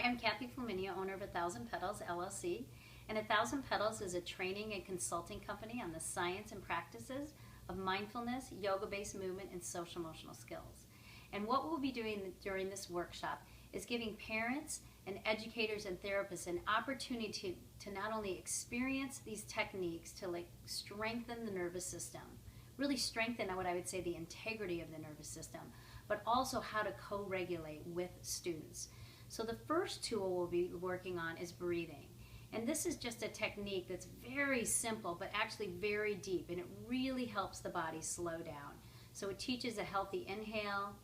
Hi, I'm Kathy Flaminio, owner of 1,000 Petals, LLC. And 1,000 Petals is a training and consulting company on the science and practices of mindfulness, yoga-based movement, and social-emotional skills. And what we'll be doing during this workshop is giving parents and educators and therapists an opportunity to not only experience these techniques to strengthen the nervous system, really strengthen what I would say the integrity of the nervous system, but also how to co-regulate with students. So the first tool we'll be working on is breathing. And this is just a technique that's very simple, but actually very deep, and it really helps the body slow down. So it teaches a healthy inhale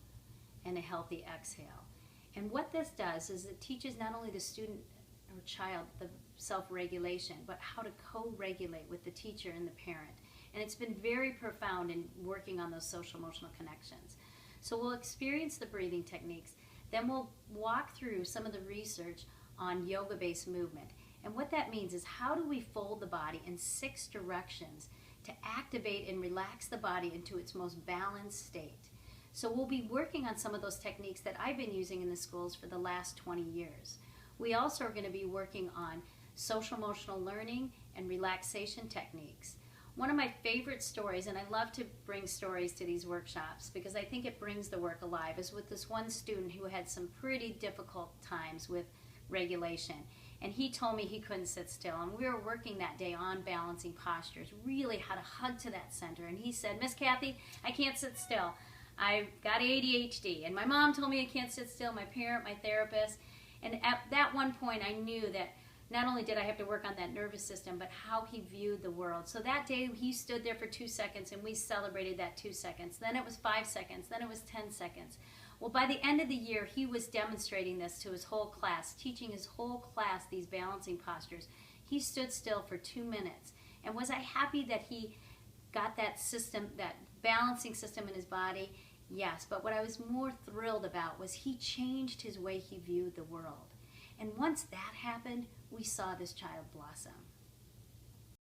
and a healthy exhale. And what this does is it teaches not only the student or child the self-regulation, but how to co-regulate with the teacher and the parent. And it's been very profound in working on those social-emotional connections. So we'll experience the breathing techniques, then we'll walk through some of the research on yoga-based movement. And what that means is how do we fold the body in 6 directions to activate and relax the body into its most balanced state. So we'll be working on some of those techniques that I've been using in the schools for the last 20 years. We also are going to be working on social-emotional learning and relaxation techniques. One of my favorite stories, and I love to bring stories to these workshops because I think it brings the work alive, is with this one student who had some pretty difficult times with regulation. And he told me he couldn't sit still. And we were working that day on balancing postures, really how to hug to that center. And he said, Miss Kathy, I can't sit still. I've got ADHD. And my mom told me I can't sit still, my parent, my therapist. And at that one point, I knew that not only did I have to work on that nervous system, but how he viewed the world. So that day, he stood there for 2 seconds, and we celebrated that 2 seconds. Then it was 5 seconds. Then it was 10 seconds. Well, by the end of the year, he was demonstrating this to his whole class, teaching his whole class these balancing postures. He stood still for 2 minutes. And was I happy that he got that system, that balancing system in his body? Yes, but what I was more thrilled about was he changed his way he viewed the world. And once that happened, we saw this child blossom.